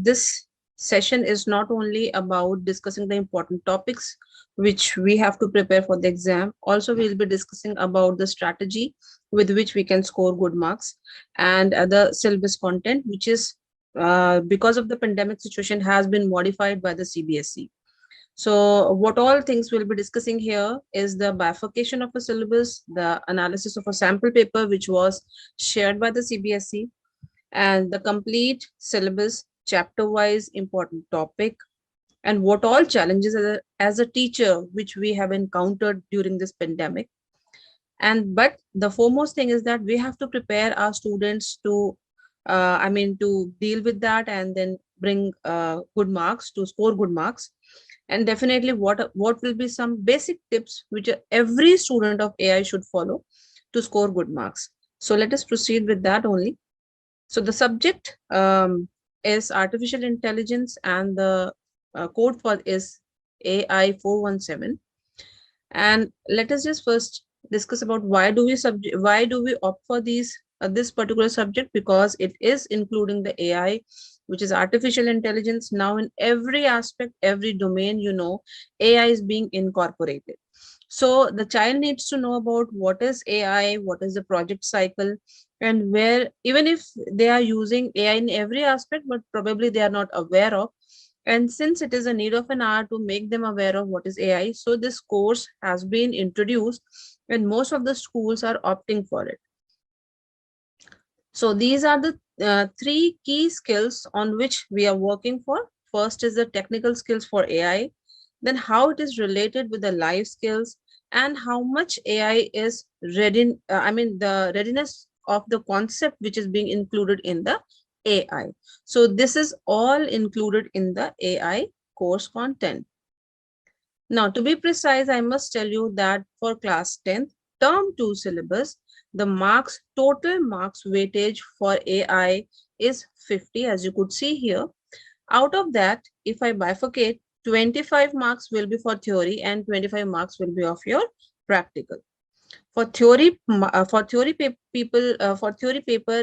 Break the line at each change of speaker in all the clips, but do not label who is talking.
This session is not only about discussing the important topics which we have to prepare for the exam. Also, we'll be discussing about the strategy with which we can score good marks and the syllabus content, which is because of the pandemic situation has been modified by the CBSE. So, what all things we'll be discussing here is the bifurcation of a syllabus, the analysis of a sample paper which was shared by the CBSE, and the complete syllabus chapter wise important topic, and what all challenges as a teacher which we have encountered during this pandemic. And but the foremost thing is that we have to prepare our students to to deal with that and then bring good marks, to score good marks. And definitely what will be some basic tips which every student of AI should follow to score good marks. So let us proceed with that only. So the subject is artificial intelligence, and the code for is AI 417. And let us just first discuss about why do we opt for this particular subject, because it is including the AI, which is artificial intelligence. Now in every aspect, every domain, AI is being incorporated. So the child needs to know about what is AI, what is the project cycle, and where, even if they are using AI in every aspect, but probably they are not aware of. And since it is a need of an hour to make them aware of what is AI, so this course has been introduced and most of the schools are opting for it. So these are the three key skills on which we are working for. First is the technical skills for AI, then how it is related with the life skills, and how much AI is ready. The readiness of the concept which is being included in the AI. So this is all included in the AI course content. Now, to be precise, I must tell you that for class 10th, term 2 syllabus, the total marks weightage for AI is 50, as you could see here. Out of that, if I bifurcate, 25 marks will be for theory and 25 marks will be of your practical. For theory paper,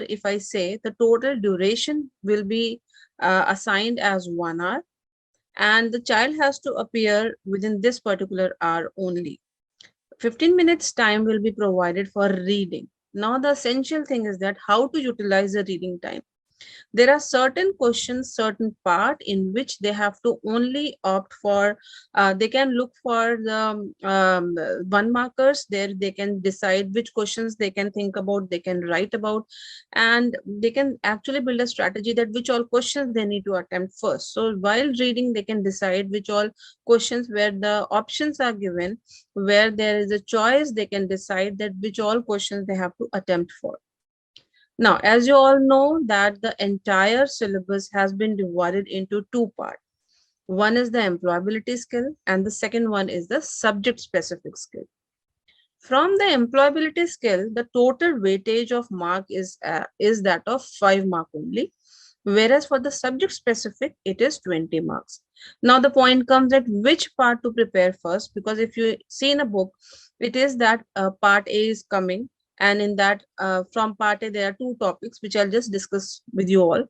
if I say, the total duration will be assigned as 1 hour, and the child has to appear within this particular hour only. 15 minutes time will be provided for reading. Now the essential thing is that how to utilize the reading time. There are certain questions, certain part in which they have to only opt for, they can look for the one markers. There they can decide which questions they can think about, they can write about, and they can actually build a strategy that which all questions they need to attempt first. So while reading, they can decide which all questions, where the options are given, where there is a choice, they can decide that which all questions they have to attempt for. Now, as you all know that the entire syllabus has been divided into two parts. One is the employability skill and the second one is the subject specific skill. From the employability skill, the total weightage of mark is that of 5 mark only, whereas for the subject specific, it is 20 marks. Now the point comes at which part to prepare first, because if you see in a book, it is that part A is coming, and in that from part A there are two topics which I'll just discuss with you all,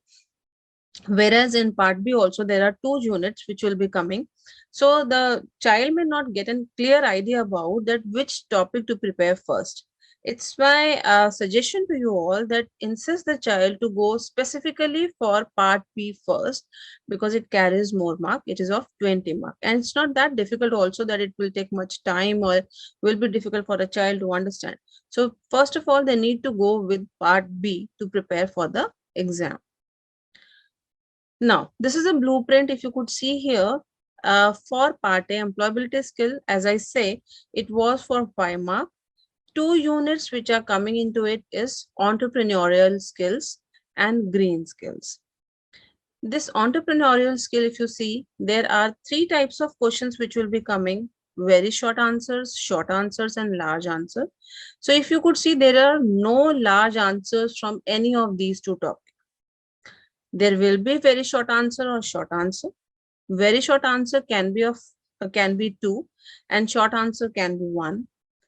whereas in part B also there are two units which will be coming. So the child may not get a clear idea about that which topic to prepare first. It's my suggestion to you all that insist the child to go specifically for part B first, because it carries more mark. It is of 20 mark, and it's not that difficult also that it will take much time or will be difficult for a child to understand. So first of all, they need to go with part B to prepare for the exam. Now, this is a blueprint. If you could see here, for part A, employability skill, as I say, it was for 5 mark. 2 units which are coming into it is entrepreneurial skills and green skills. This entrepreneurial skill, if you see, there are 3 types of questions which will be coming: very short answers, and large answer. So if you could see, there are no large answers from any of these two topics. There will be very short answer or short answer. Very short answer can be 2, and short answer can be 1.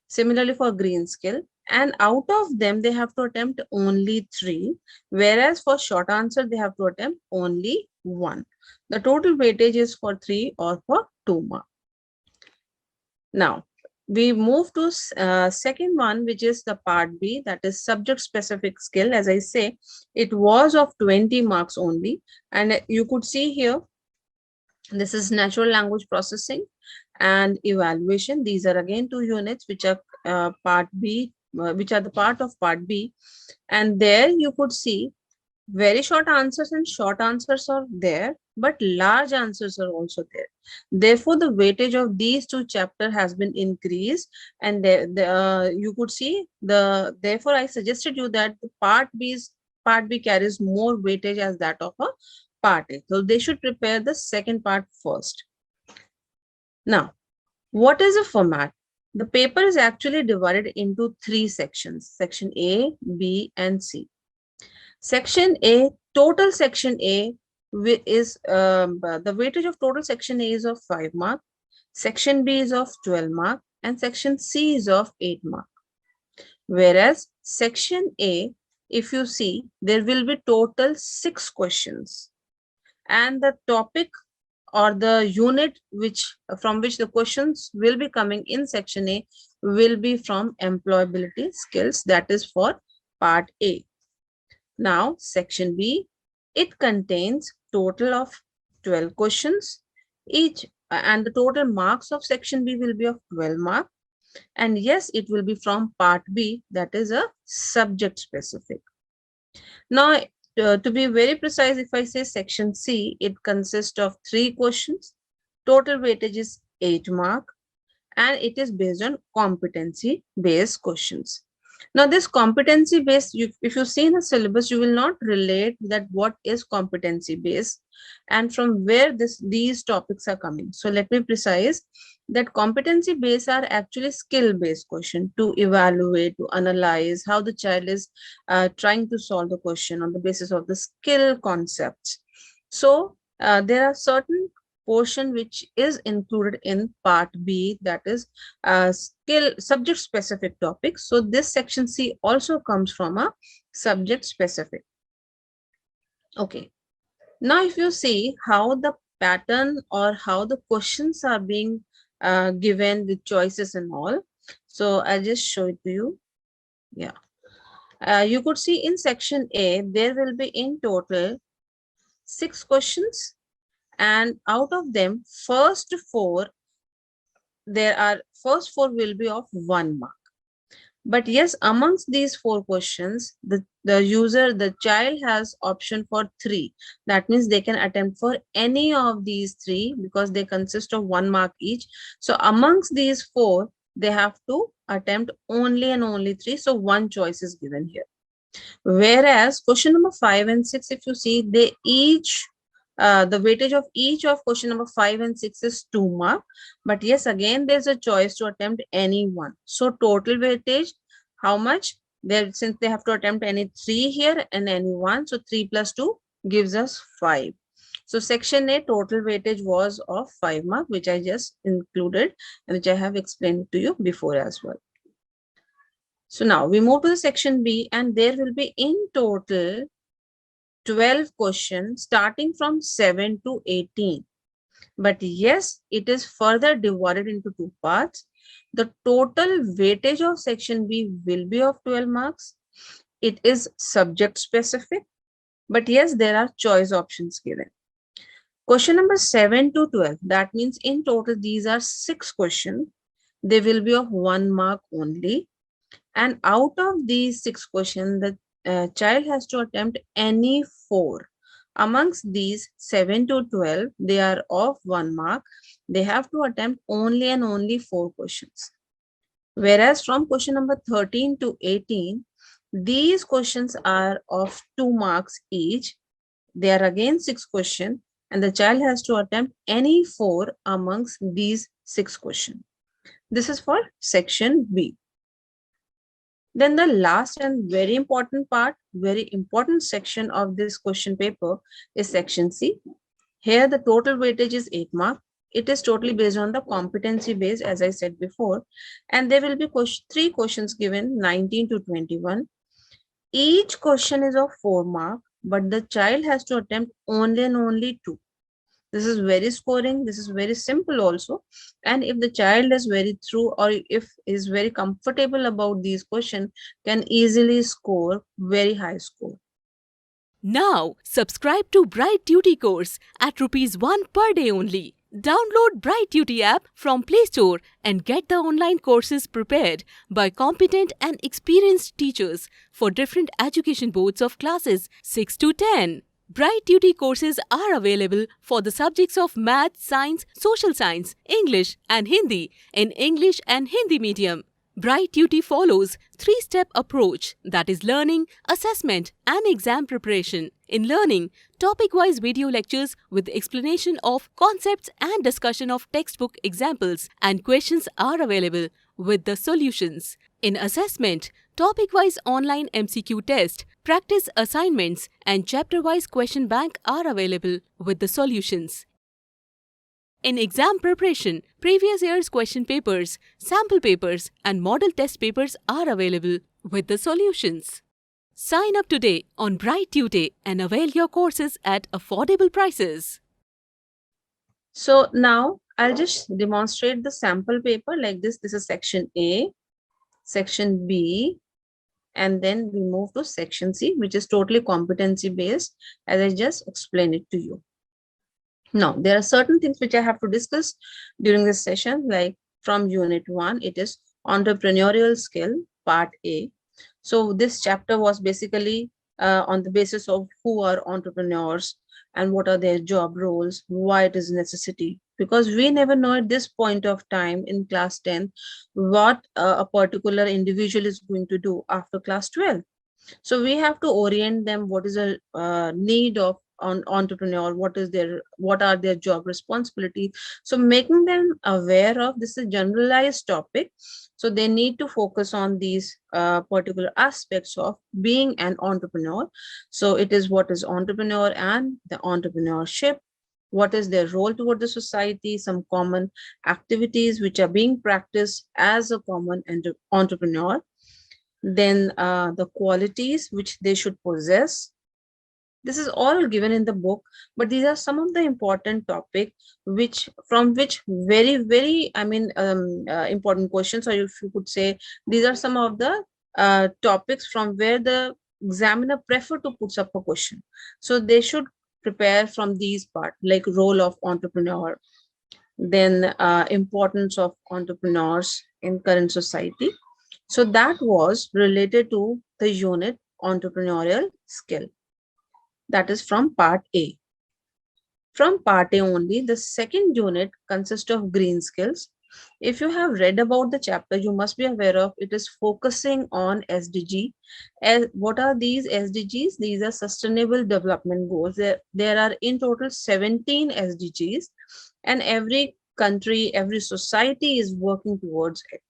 Similarly for green skill, And out of them, they have to attempt only 3, whereas for short answer, they have to attempt only 1. The total weightage is for 3 or for 2 marks. Now, we move to second one, which is the part B, that is subject specific skill. As I say, it was of 20 marks only. And you could see here, this is natural language processing and evaluation. These are again 2 units, which are part B, which are the part of part B. And there you could see very short answers and short answers are there, but large answers are also there. Therefore, the weightage of these 2 chapters has been increased, and you could see the. Therefore, I suggested you that the part B carries more weightage as that of a part A. So they should prepare the second part first. Now, what is a format? The paper is actually divided into 3 sections: section A, B, and C. Section A, total section A is the weightage of total section A is of 5 mark, section B is of 12 mark, and section C is of 8 mark. Whereas section A, if you see, there will be total 6 questions, and the topic or the unit from which the questions will be coming in section A will be from employability skills, that is for part A. Now, section B, it contains total of 12 questions each, and the total marks of section B will be of 12 marks. And yes, it will be from part B, that is a subject specific. Now, to be very precise, if I say section C, it consists of 3 questions. Total weightage is 8 marks, and it is based on competency based questions. Now, this competency based, if you see in the syllabus, you will not relate that what is competency based and from where these topics are coming. So let me precise that competency based are actually skill based question to evaluate, to analyze how the child is trying to solve the question on the basis of the skill concepts. So there are certain portion which is included in part B, that is skill subject specific topics. So this section C also comes from a subject specific. Okay. Now, if you see how the pattern or how the questions are being given with choices and all, so I'll just show it to you. Yeah. You could see in section A, there will be in total 6 questions. And out of them, first 4 will be of 1 mark. But yes, amongst these 4 questions, the child has option for 3. That means they can attempt for any of these 3 because they consist of 1 mark each. So amongst these 4, they have to attempt only and only 3. So 1 choice is given here. Whereas question number 5 and 6, if you see, they each the weightage of each of question number 5 and 6 is 2 mark. But yes, again, there's a choice to attempt any one. So total weightage, how much? Since they have to attempt any 3 here and any 1, so 3 plus 2 gives us 5. So section A total weightage was of 5 mark, which I just included and which I have explained to you before as well. So now we move to the section B, and there will be in total 12 questions starting from 7 to 18. But yes, it is further divided into 2 parts. The total weightage of section B will be of 12 marks. It is subject specific, but yes, there are choice options given. Question number 7 to 12, that means in total these are 6 questions. They will be of 1 mark only. And out of these 6 questions, the child has to attempt any 4. Amongst these 7 to 12, they are of 1 mark. They have to attempt only and only 4 questions. Whereas from question number 13 to 18, these questions are of 2 marks each. They are again 6 questions, and the child has to attempt any 4 amongst these 6 questions. This is for section B. Then the last and very important part, very important section of this question paper is section C. Here the total weightage is 8 mark. It is totally based on the competency base, as I said before. And there will be three questions given, 19 to 21. Each question is of 4 mark, but the child has to attempt only and only two. This is very scoring. This is very simple also. And if the child is very through, or if is very comfortable about these questions, can easily score very high score.
Now, subscribe to Bright Duty course at Rs 1 per day only. Download Bright Duty app from Play Store and get the online courses prepared by competent and experienced teachers for different education boards of classes 6 to 10. Bright Duty courses are available for the subjects of Math, Science, Social Science, English and Hindi in English and Hindi medium. Bright Duty follows three-step approach, that is learning, assessment and exam preparation. In learning, topic-wise video lectures with explanation of concepts and discussion of textbook examples and questions are available with the solutions. In assessment, topic-wise online MCQ test, practice assignments and chapter-wise question bank are available with the solutions. In exam preparation, previous year's question papers, sample papers and model test papers are available with the solutions. Sign up today on Bright Tuesday and avail your courses at affordable prices.
So now I'll just demonstrate the sample paper like this. This is section A, section B, and then we move to section C, which is totally competency based, as I just explained it to you. Now, there are certain things which I have to discuss during this session, like from unit 1, it is entrepreneurial skill, part A. So this chapter was basically on the basis of who are entrepreneurs and what are their job roles, why it is necessity. Because we never know at this point of time in class 10 what a particular individual is going to do after class 12. So we have to orient them what is a need of entrepreneur, what are their job responsibilities. So making them aware of this is a generalized topic, so they need to focus on these particular aspects of being an entrepreneur. So it is what is entrepreneur and the entrepreneurship, what is their role toward the society, some common activities which are being practiced as a common entrepreneur, then the qualities which they should possess. This is all given in the book, but these are some of the important topic which very important questions, or if you could say these are some of the topics from where the examiner prefer to put up a question. So they should prepare from these part, like role of entrepreneur, then importance of entrepreneurs in current society. So that was related to the unit entrepreneurial skill. That is from part A. From part A only, the second unit consists of green skills. If you have read about the chapter, you must be aware of it is focusing on SDG. What are these SDGs? These are Sustainable Development Goals. There are in total 17 SDGs, and every country, every society is working towards it.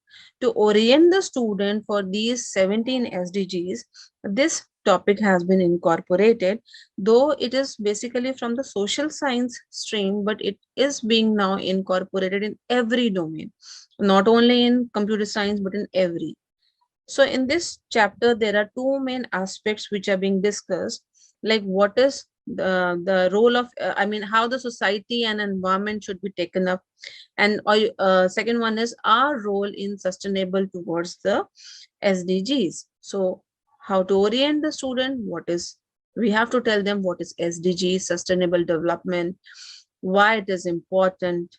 To orient the student for these 17 SDGs, this topic has been incorporated, though it is basically from the social science stream, but it is being now incorporated in every domain, not only in computer science, but in every. So in this chapter, there are two main aspects which are being discussed, like what is the role of, how the society and environment should be taken up. And second one is our role in sustainable towards the SDGs. So how to orient the student, we have to tell them what is SDG, sustainable development, why it is important,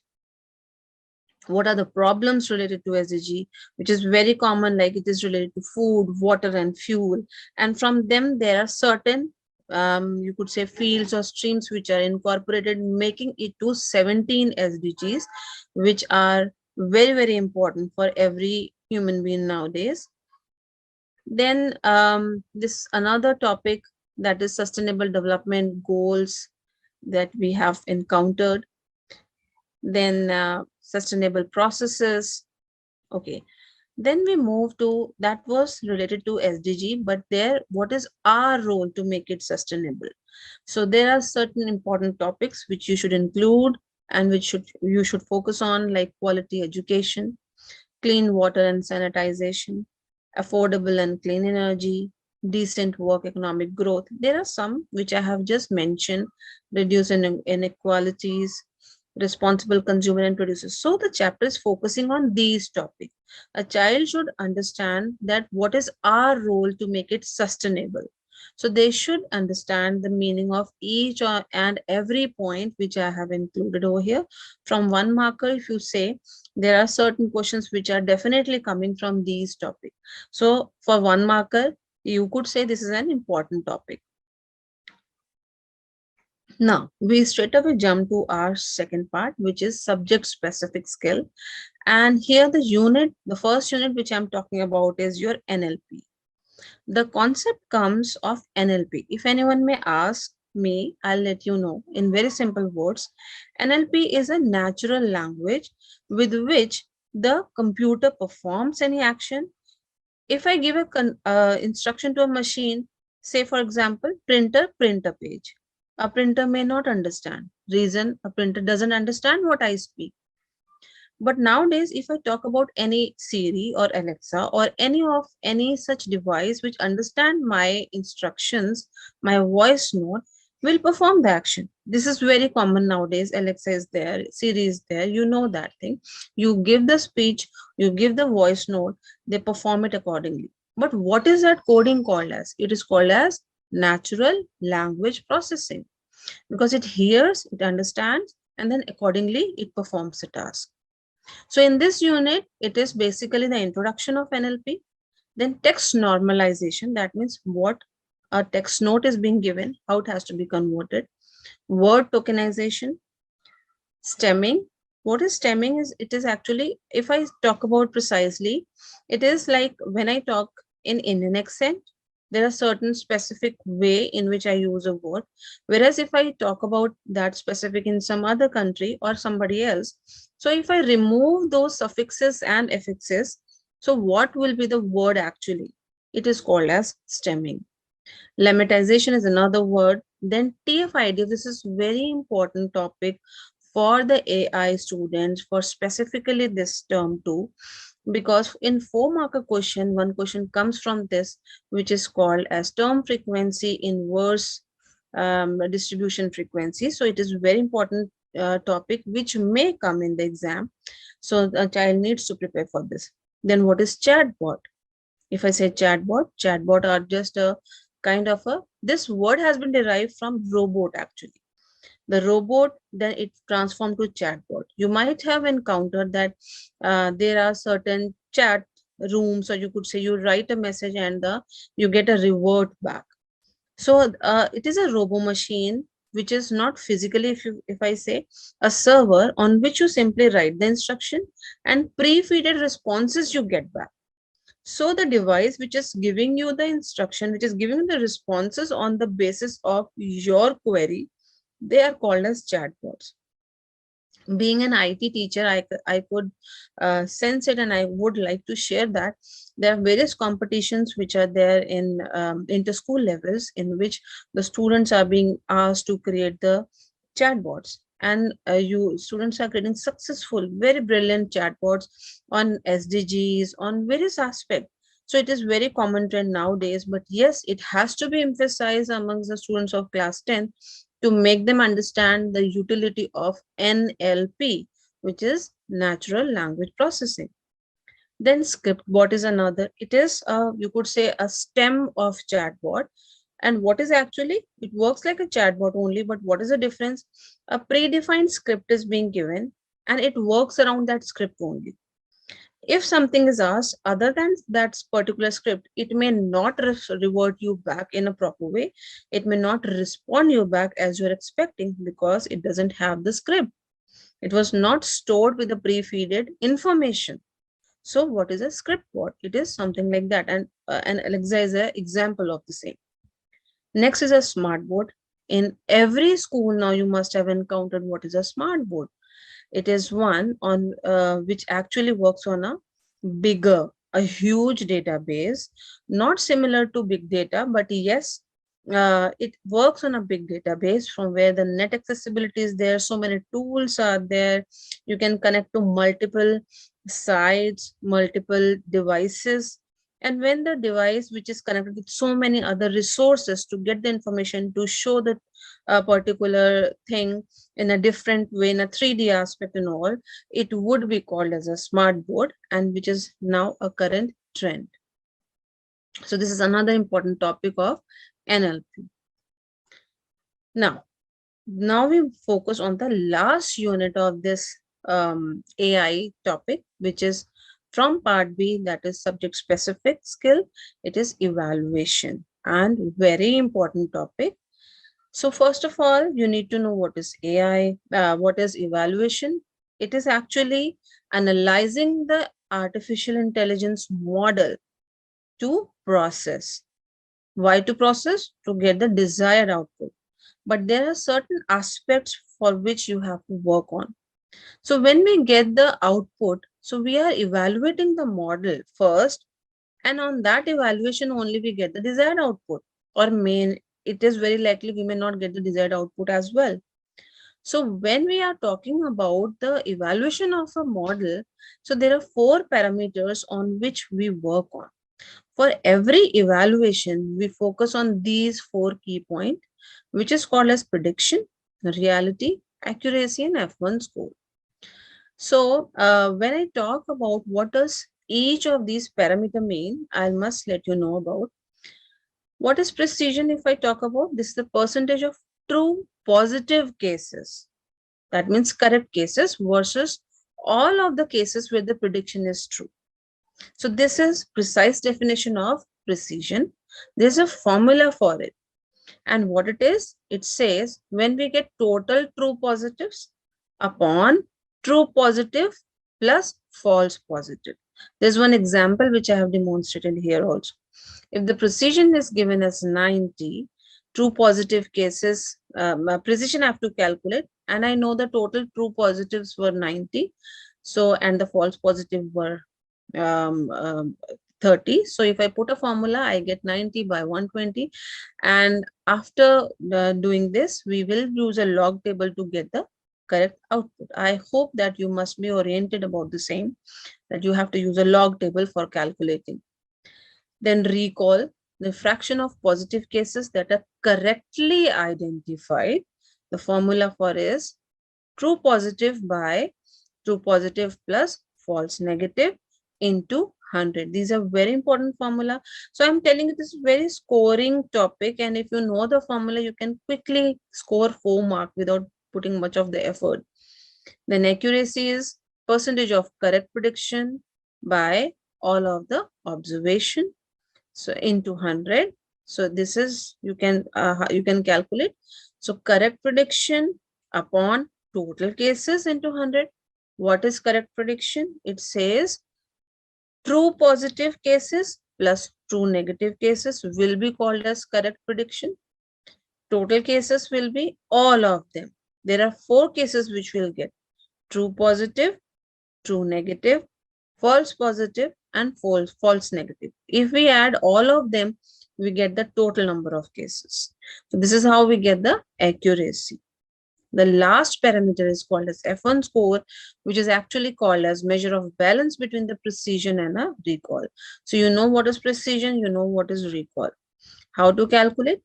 what are the problems related to SDG, which is very common, like it is related to food, water, and fuel. And from them, there are certain, you could say, fields or streams which are incorporated, making it to 17 SDGs, which are very, very important for every human being nowadays. Then this another topic, that is sustainable development goals that we have encountered. Then sustainable processes. Okay, then we move to, that was related to SDG, but there, what is our role to make it sustainable? So there are certain important topics which you should include and which should you should focus on, like quality education, clean water and sanitization, affordable and clean energy, decent work, economic growth. There are some which I have just mentioned: reduce inequalities, responsible consumer and producers. So the chapter is focusing on these topics. A child should understand that what is our role to make it sustainable. So they should understand the meaning of each and every point which I have included over here. From one marker, if you say, there are certain questions which are definitely coming from these topics. So for one marker, you could say this is an important topic. Now, we straight away jump to our second part, which is subject specific skill. And here the first unit which I'm talking about is your NLP. The concept comes of NLP. If anyone may ask me, I'll let you know in very simple words. NLP is a natural language with which the computer performs any action. If I give a instruction to a machine, say for example, print a page. A printer may not understand. Reason, a printer doesn't understand what I speak. But nowadays, if I talk about any Siri or Alexa or any such device which understand my instructions, my voice note will perform the action. This is very common nowadays. Alexa is there, Siri is there. You know that thing. You give the speech, you give the voice note, they perform it accordingly. But what is that coding called as? It is called as natural language processing, because it hears, it understands, and then accordingly it performs the task. So in this unit, it is basically the introduction of NLP, then text normalization, that means what a text note is being given, how it has to be converted, word tokenization, stemming. What is stemming is, it is actually, if I talk about precisely, it is like when I talk in Indian accent, there are certain specific way in which I use a word. Whereas if I talk about that specific in some other country or somebody else, so if I remove those suffixes and affixes, so what will be the word actually? It is called as stemming. Lemmatization is another word. Then TF-IDF, this is very important topic for the AI students, for specifically this term too, because in 4 marker question, one question comes from this, which is called as term frequency inverse distribution frequency. So it is very important topic which may come in the exam. So the child needs to prepare for this. Then what is chatbot? If I say chatbot are just a kind of a, this word has been derived from robot actually. The robot, then it transformed to chatbot. You might have encountered that there are certain chat rooms, or you could say you write a message and you get a revert back. So it is a robo machine which is not physically, if I say, a server on which you simply write the instruction and pre-feeded responses you get back. So the device which is giving you the instruction, which is giving the responses on the basis of your query, they are called as chatbots. Being an IT teacher, I could sense it, and I would like to share that there are various competitions which are there in inter-school levels, in which the students are being asked to create the chatbots. And you students are creating successful, very brilliant chatbots on SDGs, on various aspects. So it is very common trend nowadays, but yes, it has to be emphasized amongst the students of class 10 to make them understand the utility of NLP, which is natural language processing. Then script bot is another. It is, you could say, a stem of chatbot. And what is actually, it works like a chatbot only, but what is the difference? A predefined script is being given and it works around that script only. If something is asked other than that particular script, it may not revert you back in a proper way. It may not respond you back as you're expecting, because it doesn't have the script. It was not stored with the pre-feeded information. So what is a script bot? It is something like that. And Alexa is an example of the same. Next is a smart board. In every school now, you must have encountered what is a smart board. It is one on which actually works on a huge database, not similar to big data, but yes, It works on a big database from where the net accessibility is there. So many tools are there. You can connect to multiple sites, multiple devices. And when the device which is connected with so many other resources to get the information to show that particular thing in a different way, in a 3D aspect and all, it would be called as a smart board, and which is now a current trend. So this is another important topic of NLP. Now we focus on the last unit of this AI topic, which is from part B, that is subject specific skill. It is evaluation, and very important topic. So first of all, you need to know what is AI, what is evaluation. It is actually analyzing the artificial intelligence model to process. Why to process? To get the desired output. But there are certain aspects for which you have to work on. So when we get the output, so we are evaluating the model first, and on that evaluation only we get the desired output. Or main, it is very likely we may not get the desired output as well. So when we are talking about the evaluation of a model, so there are four parameters on which we work on. For every evaluation, we focus on these four key points, which is called as prediction, reality, accuracy, and F1 score. So when I talk about what does each of these parameter mean, I must let you know about what is precision. If I talk about this, is the percentage of true positive cases. That means correct cases versus all of the cases where the prediction is true. So this is precise definition of precision. There's a formula for it. And what it says when we get total true positives upon true positive plus false positive. There's one example which I have demonstrated here also. If the precision is given as 90, true positive cases, precision I have to calculate, and I know the total true positives were 90. So, and the false positive were um, um, 30. So if I put a formula, I get 90 by 120. And after doing this, we will use a log table to get the correct output. I hope that you must be oriented about the same, that you have to use a log table for calculating. Then recall the fraction of positive cases that are correctly identified. The formula for is true positive by true positive plus false negative into 100. These are very important formula. So I'm telling you, this is very scoring topic, and if you know the formula, you can quickly score 4 marks without putting much of the effort. Then accuracy is percentage of correct prediction by all of the observation. So into 100. So this is you can calculate. So correct prediction upon total cases into 100. What is correct prediction? It says true positive cases plus true negative cases will be called as correct prediction. Total cases will be all of them. There are 4 cases which will get true positive, true negative, false positive, and false negative. If we add all of them, we get the total number of cases. So this is how we get the accuracy. The last parameter is called as F1 score, which is actually called as measure of balance between the precision and a recall. So you know what is precision, you know what is recall. How to calculate?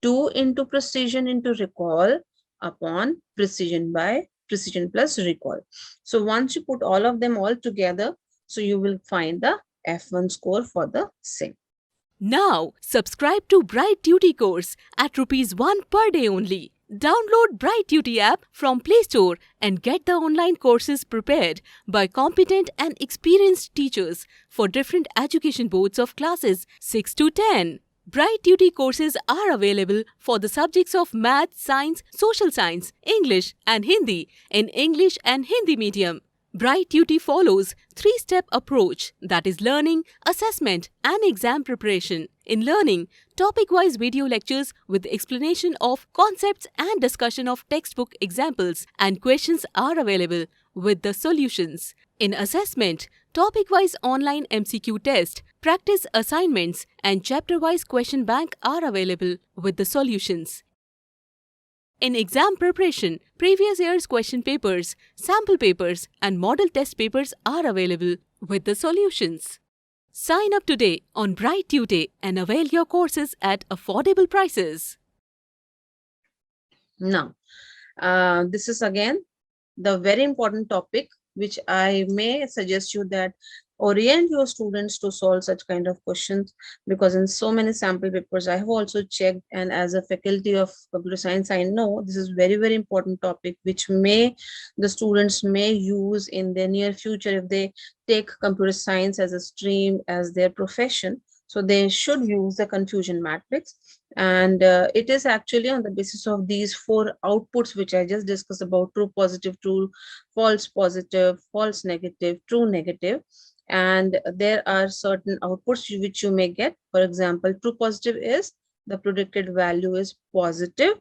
2 into precision into recall upon precision by precision plus recall. So once you put all of them all together, so you will find the F1 score for the same.
Now, subscribe to Bright Duty course at rupees 1 per day only. Download Bright Duty app from Play Store and get the online courses prepared by competent and experienced teachers for different education boards of classes 6 to 10. Bright Duty courses are available for the subjects of Math, Science, Social Science, English and Hindi in English and Hindi medium. Bright Duty follows 3-step approach, that is learning, assessment and exam preparation. In learning, topic-wise video lectures with explanation of concepts and discussion of textbook examples and questions are available with the solutions. In assessment, topic-wise online MCQ test, practice assignments, and chapter-wise question bank are available with the solutions. In exam preparation, previous year's question papers, sample papers, and model test papers are available with the solutions. Sign up today on Bright Tutor and avail your courses at affordable prices.
Now, this is again the very important topic which I may suggest you that orient your students to solve such kind of questions, because in so many sample papers I have also checked, and as a faculty of computer science I know this is very very important topic which the students may use in their near future if they take computer science as a stream as their profession. So they should use the confusion matrix, and it is actually on the basis of these four outputs which I just discussed about: true positive, true false positive, false negative, true negative. And there are certain outputs which you may get. For example, true positive is the predicted value is positive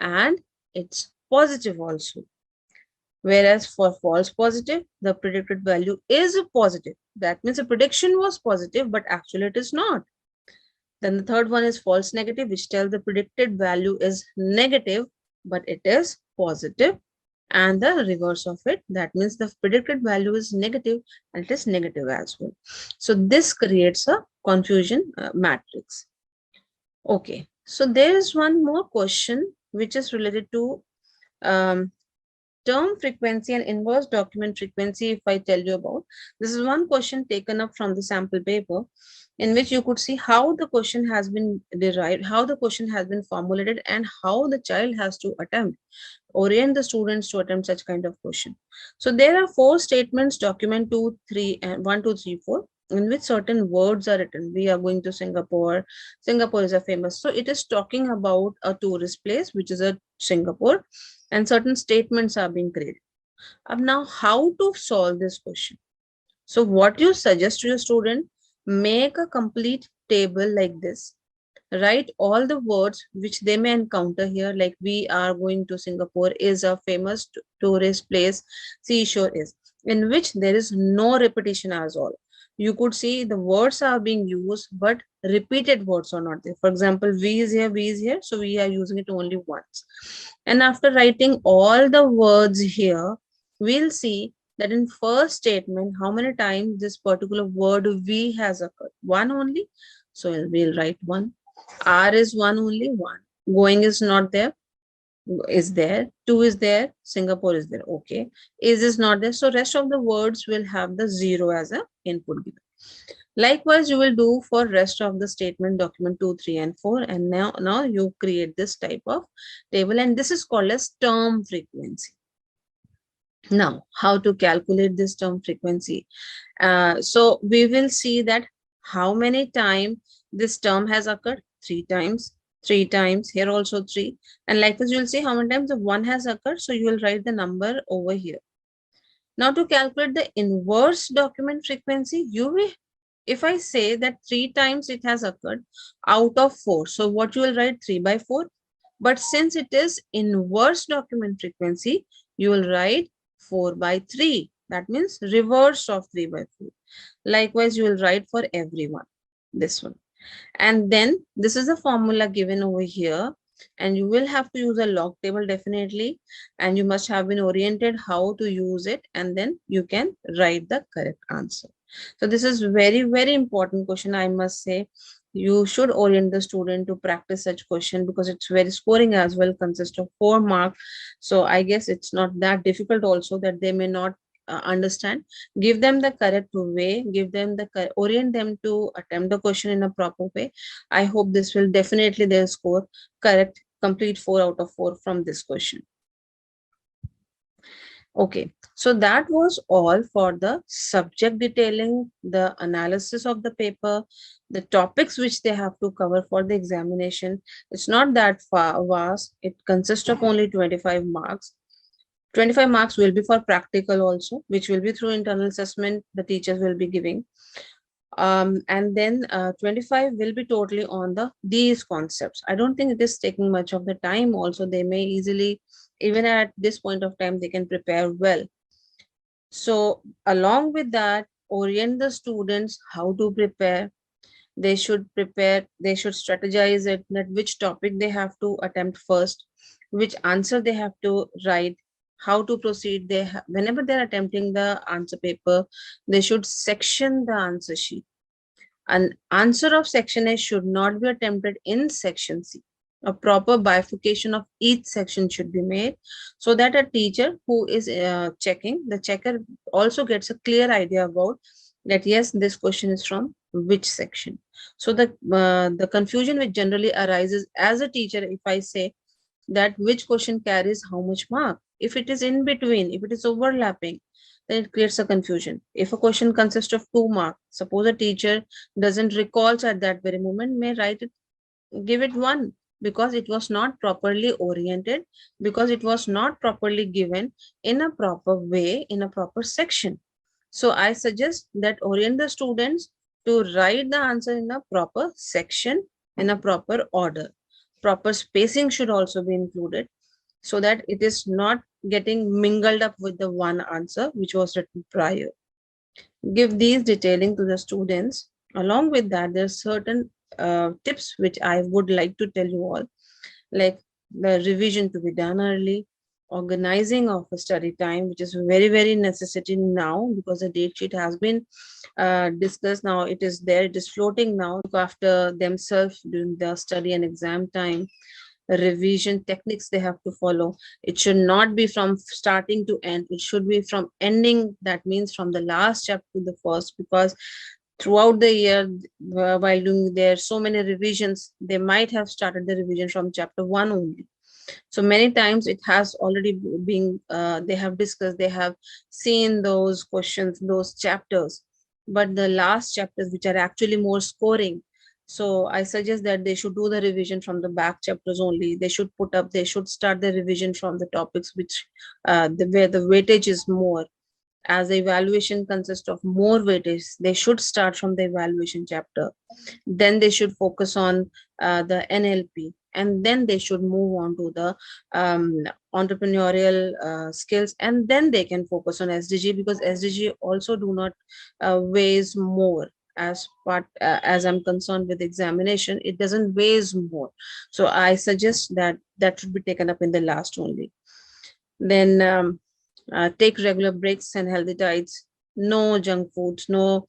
and it's positive also. Whereas for false positive, the predicted value is positive. That means the prediction was positive, but actually it is not. Then the third one is false negative, which tells the predicted value is negative, but it is positive. And the reverse of it, that means the predicted value is negative and it is negative as well. So this creates a confusion matrix. Okay, so there is one more question which is related to term frequency and inverse document frequency. If I tell you about, this is one question taken up from the sample paper, in which you could see how the question has been derived, how the question has been formulated, and how the child has to orient the students to attempt such kind of question. So there are four statements, document 2, 3, and 1, 2, 3, 4, in which certain words are written. We are going to Singapore. Singapore is a famous. So it is talking about a tourist place, which is a Singapore, and certain statements are being created. Now, how to solve this question? So what you suggest to your student, make a complete table like this. Write all the words which they may encounter here, like we are going to Singapore is a famous tourist place, seashore is, in which there is no repetition as all. You could see the words are being used, but repeated words are not there. For example, we is here, so we are using it only once. And after writing all the words here, we'll see that in first statement, how many times this particular word we has occurred? One only. So we'll write one. R is one only, one. Going is not there, is there. Two is there, Singapore is there. Okay. Is not there. So rest of the words will have the zero as a input given. Likewise, you will do for rest of the statement, document 2, 3, and 4. And now you create this type of table, and this is called as term frequency. Now, how to calculate this term frequency? So we will see that how many times this term has occurred. 3 times, 3 times, here also 3. And likewise, you will see how many times the 1 has occurred. So you will write the number over here. Now to calculate the inverse document frequency, if I say that 3 times it has occurred out of 4, so what you will write 3 by 4. But since it is inverse document frequency, you will write 4 by 3. That means reverse of 3 by 4. Likewise, you will write for everyone, this one. And then this is the formula given over here. And you will have to use a log table definitely. And you must have been oriented how to use it. And then you can write the correct answer. So this is very, very important question, I must say. You should orient the student to practice such question, because it's very scoring as well, consists of 4 marks. So I guess it's not that difficult also that they may not understand. Give them the correct way, orient them to attempt the question in a proper way. I hope this will definitely their score correct, complete 4 out of 4 from this question. Okay, so that was all for the subject detailing, the analysis of the paper, the topics which they have to cover for the examination. It's not that vast. It consists of only 25 marks. 25 marks will be for practical also, which will be through internal assessment the teachers will be giving. And then 25 will be totally on these concepts. I don't think it is taking much of the time also. They may easily, even at this point of time, they can prepare well. So along with that, orient the students how to prepare. They should prepare, they should strategize it, that which topic they have to attempt first, which answer they have to write, how to proceed. Whenever they're attempting the answer paper, they should section the answer sheet. An answer of section A should not be attempted in section C. A proper bifurcation of each section should be made, so that a teacher who is checking, the checker also gets a clear idea about that, yes, this question is from which section. So the confusion which generally arises as a teacher, if I say that which question carries how much mark, if it is in between, if it is overlapping, then it creates a confusion. If a question consists of 2 marks, suppose a teacher doesn't recall at that very moment, may write it, give it 1, because it was not properly oriented, because it was not properly given in a proper way, in a proper section. So I suggest that orient the students to write the answer in a proper section, in a proper order. Proper spacing should also be included, so that it is not getting mingled up with the one answer which was written prior. Give these detailing to the students. Along with that, there are certain tips which I would like to tell you all, like the revision to be done early, organizing of a study time, which is very, very necessary now, because the date sheet has been discussed. Now it is there, it is floating now. Look after themselves during the study and exam time. Revision techniques they have to follow. It should not be from starting to end, it should be from ending, that means from the last chapter to the first, because throughout the year, while doing there so many revisions, they might have started the revision from chapter 1 only. So many times it has already been they have discussed, they have seen those questions, those chapters, but the last chapters which are actually more scoring, so I suggest that they should do the revision from the back chapters only. They should they should start the revision from the topics which where the weightage is more. As the evaluation consists of more weightage, they should start from the evaluation chapter, then they should focus on the NLP, and then they should move on to the entrepreneurial skills, and then they can focus on SDG, because SDG also do not weighs more. As I'm concerned with examination, it doesn't weighs more, so I suggest that that should be taken up in the last only. Then take regular breaks and healthy diets, no junk foods, no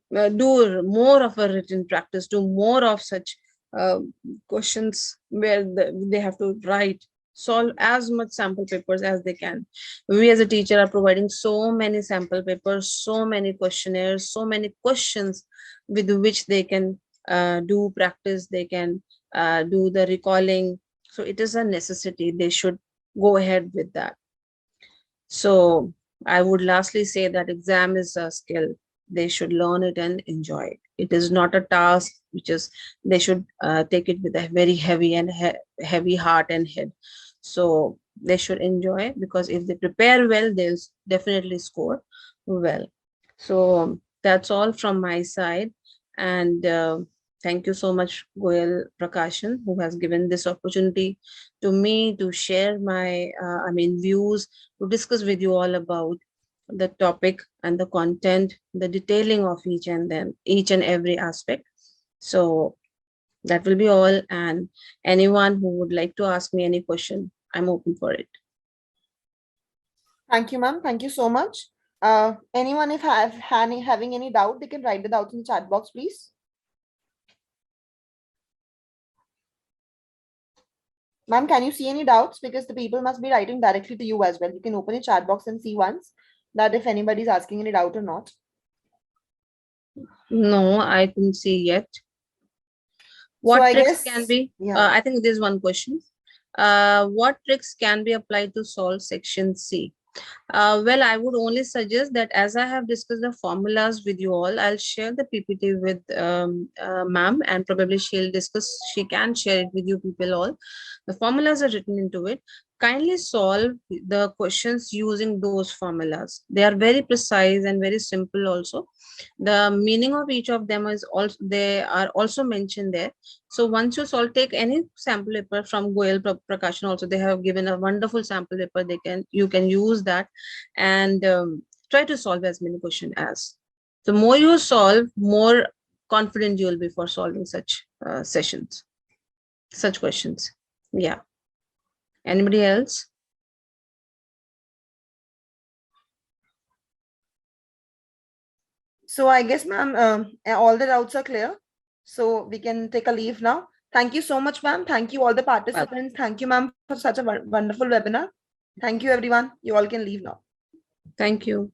do more of a written practice, do more of such uh, questions where they have to write, solve as much sample papers as they can. We as a teacher are providing so many sample papers, so many questionnaires, so many questions with which they can do practice, they can do the recalling. So it is a necessity, they should go ahead with that. So I would lastly say that exam is a skill. They should learn it and enjoy it. It is not a task which is, they should take it with a very heavy and heavy heart and head. So they should enjoy, because if they prepare well, they'll definitely score well. So that's all from my side. And thank you so much, Goyal Prakashan, who has given this opportunity to me to share my, views, to discuss with you all about the topic and the content, the detailing of each and every aspect. So that will be all. And anyone who would like to ask me any question, I'm open for it.
Thank you, ma'am. Thank you so much. Anyone if having any doubt, they can write the doubts in the chat box, please. Ma'am, can you see any doubts? Because the people must be writing directly to you as well. You can open your chat box and see once that if anybody is asking any doubt or not.
No, I couldn't see yet. What
so I
tricks
guess,
can be?
yeah.
I think there's one question. What tricks can be applied to solve section C? Well, I would only suggest that as I have discussed the formulas with you all, I'll share the PPT with ma'am, and probably she can share it with you people all. The formulas are written into it. Kindly solve the questions using those formulas. They are very precise and very simple also. The meaning of each of them is also, they are also mentioned there. So once you solve, take any sample paper from Goyal Prakashan also, they have given a wonderful sample paper, you can use that, and Try to solve as many questions as. The more you solve, more confident you will be for solving such sessions, such questions. Yeah. Anybody else?
So I guess, ma'am, all the doubts are clear. So we can take a leave now. Thank you so much, ma'am. Thank you all the participants. Thank you, ma'am, for such a wonderful webinar. Thank you, everyone. You all can leave now.
Thank you.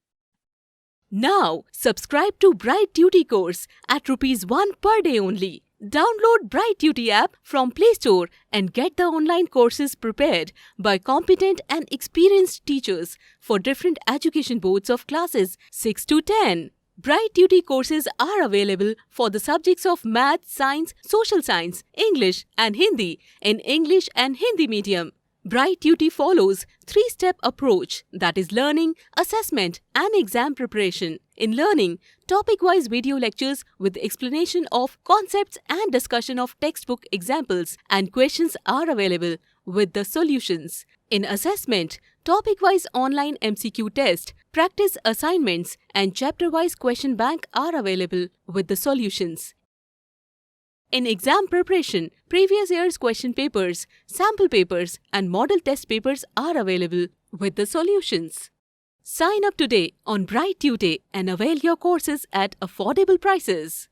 Now, subscribe to Bright Duty course at Rs 1 per day only. Download Bright Duty app from Play Store and get the online courses prepared by competent and experienced teachers for different education boards of classes 6 to 10. Bright Duty courses are available for the subjects of Math, Science, Social Science, English and Hindi in English and Hindi medium. Bright Duty follows 3-step approach, that is learning, assessment and exam preparation. In learning, topic-wise video lectures with explanation of concepts and discussion of textbook examples and questions are available with the solutions. In assessment, topic-wise online MCQ test, practice assignments and chapter-wise question bank are available with the solutions. In exam preparation, previous year's question papers, sample papers and model test papers are available with the solutions. Sign up today on Bright Tutor and avail your courses at affordable prices.